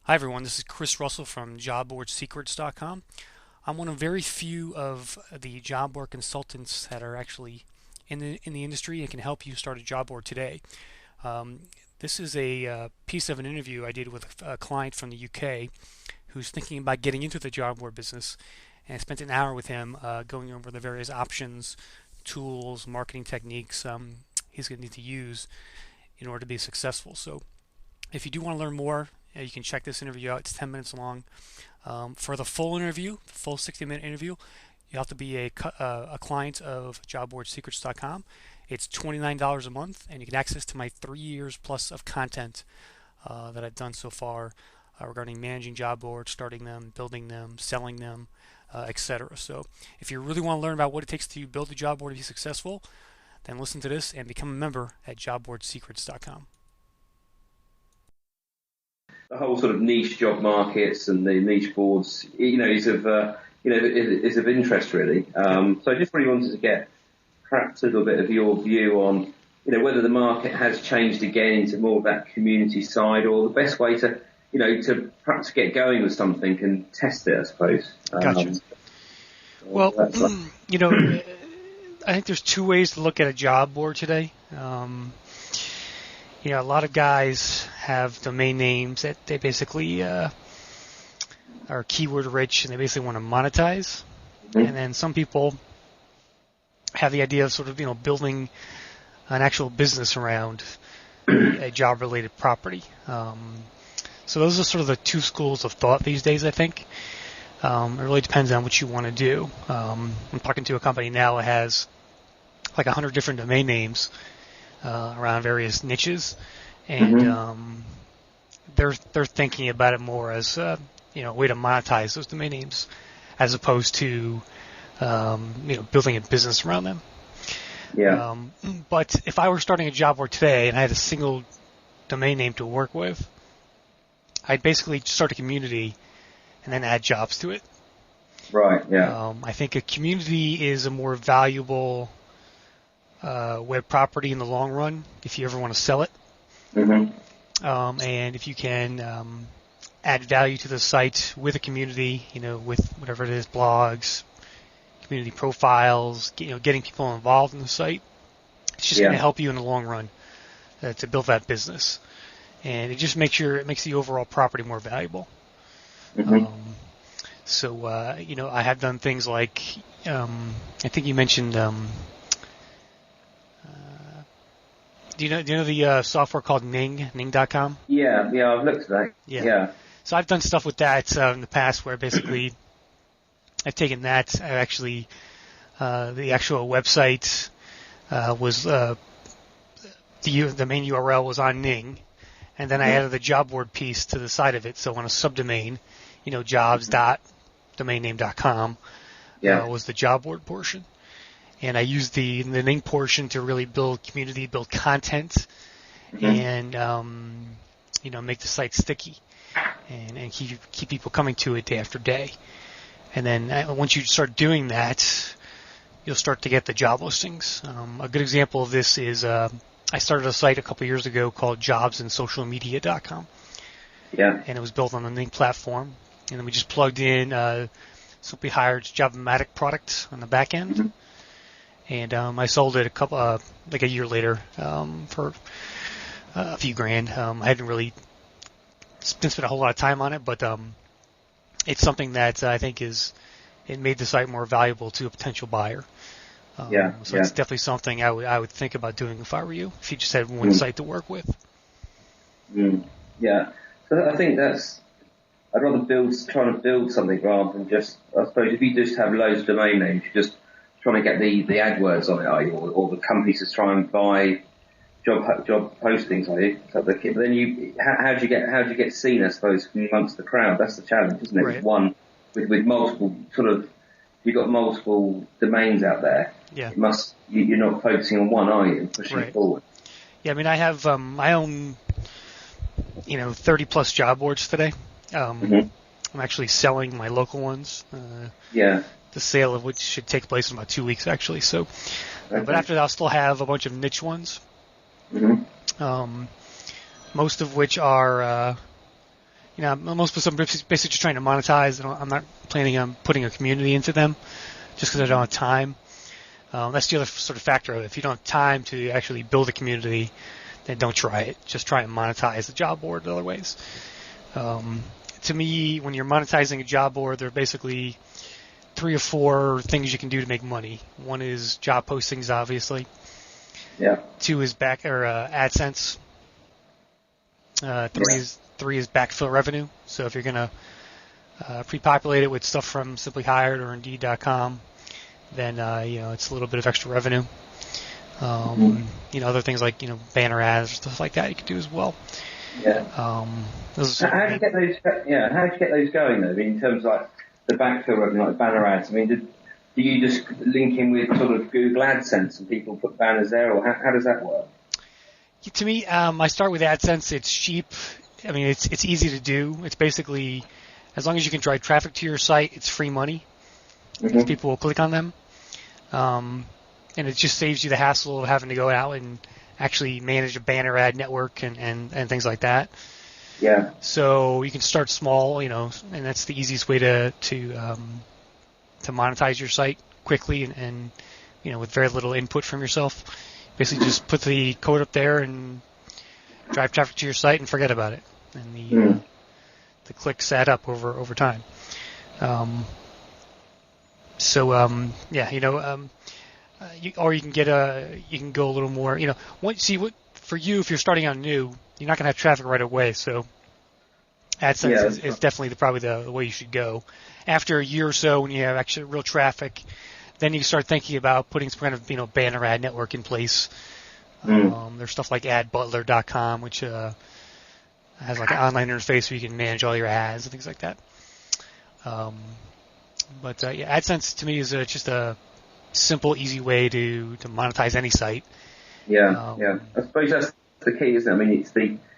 Hi everyone, this is Chris Russell from JobBoardSecrets.com. I'm one of very few of the job board consultants that are actually in the industry and can help you start a job board today. Um, this is a piece of an interview I did with a client from the UK who's thinking about getting into the job board business, and I spent an hour with him going over the various options, tools, marketing techniques he's going to need to use in order to be successful. So if you do want to learn more, you can check this interview out. It's 10 minutes long. For the full interview, the full 60-minute interview, you have to be a client of JobBoardSecrets.com. It's $29 a month, and you can access to my 3 years plus of content that I've done so far regarding managing job boards, starting them, building them, selling them, etc. So if you really want to learn about what it takes to build a job board to be successful, then listen to this and become a member at JobBoardSecrets.com. The whole sort of niche job markets and the niche boards, is of interest really. So I just really wanted to get perhaps a little bit of your view on, whether the market has changed again into more of that community side, or the best way to, to perhaps get going with something and test it, I suppose. Gotcha. Well, I think there's two ways to look at a job board today. A lot of guys have domain names that they basically are keyword rich and they basically want to monetize. Mm-hmm. And then some people have the idea of sort of, building an actual business around a job related property. So those are sort of the two schools of thought these days, I think. It really depends on what you want to do. I'm talking to a company now that has like 100 different domain names around various niches, and they're thinking about it more as a way to monetize those domain names, as opposed to building a business around them. Yeah. But if I were starting a job board today and I had a single domain name to work with, I'd basically start a community and then add jobs to it. Right. Yeah. I think a community is a more valuable web property in the long run if you ever want to sell it. Mm-hmm. And if you can add value to the site with a community, with whatever it is, blogs, community profiles, getting people involved in the site, it's just going to help you in the long run to build that business. And it just makes the overall property more valuable. Mm-hmm. So I have done things like, I think you mentioned, do you know the software called Ning, Ning.com? Yeah, I've looked at that. Yeah. So I've done stuff with that in the past where basically I've taken that. I actually, the actual website was, the main URL was on Ning, and then I added the job board piece to the side of it. So on a subdomain, jobs.domainname.com was the job board portion. And I used the Ning portion to really build community, build content, and make the site sticky, and keep people coming to it day after day. And then once you start doing that, you'll start to get the job listings. A good example of this is I started a site a couple years ago called jobsandsocialmedia.com. Yeah. And it was built on the Ning platform, and then we just plugged in Simply Hired's Job-O-Matic product on the back end. Mm-hmm. And I sold it a year later for a few grand. I hadn't really spent a whole lot of time on it, but it's something that I think it made the site more valuable to a potential buyer. So it's definitely something I would think about doing if I were you, if you just had one site to work with. Yeah. So I think I'd rather trying to build something rather than just, I suppose, if you just have loads of domain names, you just trying to get the AdWords on it, are you? Or the companies just try and buy job postings, are you? But then how do you get seen, I suppose, from amongst the crowd? That's the challenge, isn't it? Right. With multiple you've got multiple domains out there. Yeah. You're not focusing on one, are you? And pushing it forward. Yeah, I mean, I have I own 30 plus job boards today. I'm actually selling my local ones. The sale of which should take place in about 2 weeks, actually. So, but after that, I'll still have a bunch of niche ones. Most of which are most of them are basically just trying to monetize. I'm not planning on putting a community into them just because I don't have time. That's the other sort of factor of it. If you don't have time to actually build a community, then don't try it. Just try and monetize the job board in other ways. To me, when you're monetizing a job board, there are basically 3 or 4 things you can do to make money. One is job postings, obviously. Yeah. 2 is AdSense. 3 is backfill revenue. So if you're going to pre-populate it with stuff from Simply Hired or Indeed.com, then it's a little bit of extra revenue. Other things like banner ads or stuff like that you can do as well. Yeah. How do you get those? Yeah. How do you get those going though? I mean, in terms of like the backfill revenue, like banner ads. I mean, do you just link in with sort of Google AdSense and people put banners there, or how does that work? To me, I start with AdSense. It's cheap. I mean, it's easy to do. It's basically, as long as you can drive traffic to your site, it's free money. Mm-hmm. People will click on them. And it just saves you the hassle of having to go out and actually manage a banner ad network and things like that. Yeah. So you can start small, and that's the easiest way to monetize your site quickly and with very little input from yourself. Basically, just put the code up there and drive traffic to your site and forget about it. And the clicks add up over time. Or you can go a little more. For you, if you're starting out new, you're not going to have traffic right away. So AdSense is definitely probably the way you should go. After a year or so, when you have actually real traffic, then you start thinking about putting some kind of banner ad network in place. There's stuff like AdButler.com, which has like an online interface where you can manage all your ads and things like that. AdSense to me is just a simple, easy way to monetize any site. Yeah. I suppose that's the key, isn't it? I mean,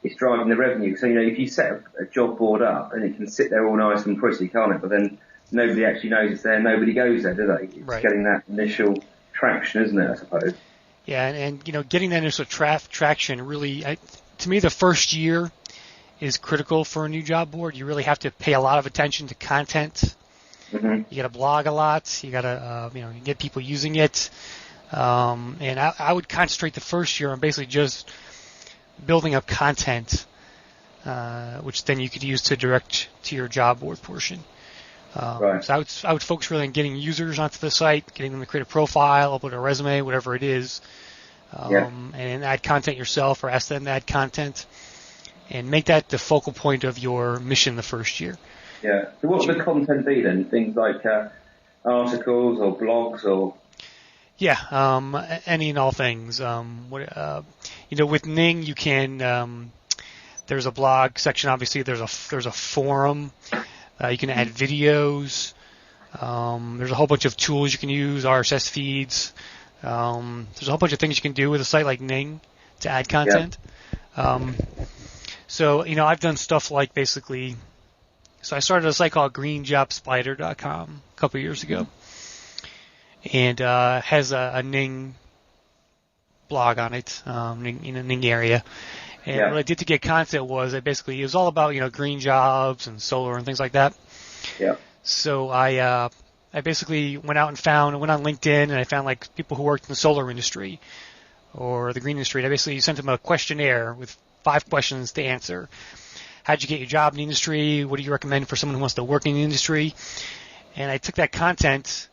it's driving the revenue. So if you set a job board up, and it can sit there all nice and pretty, can't it? But then nobody actually knows it's there. Nobody goes there, do they? It's right. Getting that initial traction, isn't it? I suppose. Yeah, and getting that initial traction really, to me, the first year is critical for a new job board. You really have to pay a lot of attention to content. Mm-hmm. You got to blog a lot. You got to get people using it. And I would concentrate the first year on basically just building up content, which then you could use to direct to your job board portion. Right. So I would focus really on getting users onto the site, getting them to create a profile, upload a resume, whatever it is, and add content yourself or ask them to add content, and make that the focal point of your mission the first year. Yeah. So what would the content be then? Things like articles or blogs or? Yeah, any and all things. With Ning, you can. There's a blog section. Obviously, there's a forum. You can add videos. There's a whole bunch of tools you can use, RSS feeds. There's a whole bunch of things you can do with a site like Ning to add content. Yeah. So I've done stuff like basically. So I started a site called GreenJobSpider.com a couple of years ago, and has a Ning blog on it, Ning area. And what I did to get content was it was all about green jobs and solar and things like that. Yeah. So I basically went on LinkedIn and I found like people who worked in the solar industry or the green industry. I basically sent them a questionnaire with 5 questions to answer. How'd you get your job in the industry? What do you recommend for someone who wants to work in the industry? And I took that content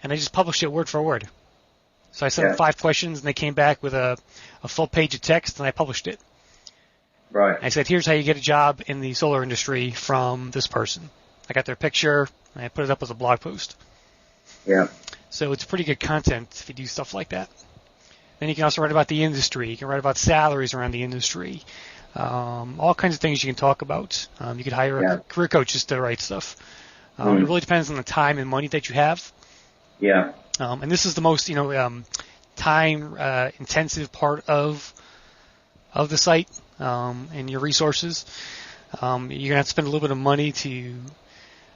and I just published it word for word. So I sent them 5 questions, and they came back with a full page of text, and I published it. Right. I said, here's how you get a job in the solar industry from this person. I got their picture, and I put it up as a blog post. Yeah. So it's pretty good content if you do stuff like that. Then you can also write about the industry. You can write about salaries around the industry. All kinds of things you can talk about. You could hire career coaches to write stuff. It really depends on the time and money that you have. Yeah. And this is the most, time intensive part of the site and your resources. You're gonna have to spend a little bit of money to.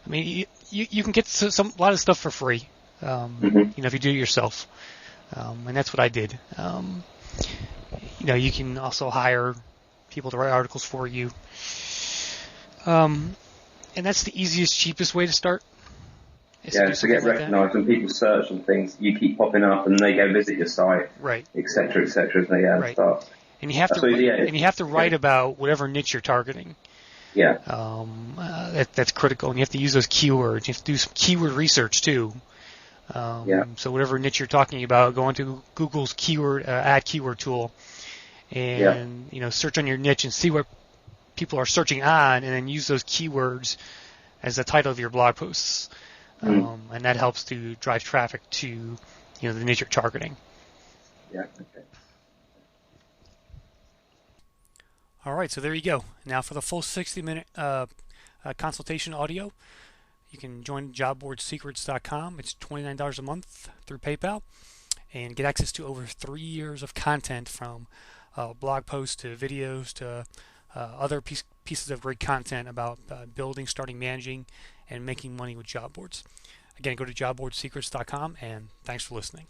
I mean, you can get a lot of stuff for free. If you do it yourself, and that's what I did. You can also hire people to write articles for you. And that's the easiest, cheapest way to start. Yeah, to get recognised when people search on things, you keep popping up and they go visit your site, right, etc., etc. So yeah, right. Stuff. And you have to write about whatever niche you're targeting. Yeah. That's critical, and you have to use those keywords. You have to do some keyword research too. So whatever niche you're talking about, go into Google's add keyword tool, and search on your niche and see what people are searching on, and then use those keywords as the title of your blog posts. And that helps to drive traffic to the niche you're targeting. Yeah. Okay. All right, so there you go. Now for the full 60-minute consultation audio, you can join JobBoardSecrets.com. It's $29 a month through PayPal, and get access to over 3 years of content, from blog posts to videos to other pieces of great content about building, starting, managing, and making money with job boards. Again, go to JobBoardSecrets.com, and thanks for listening.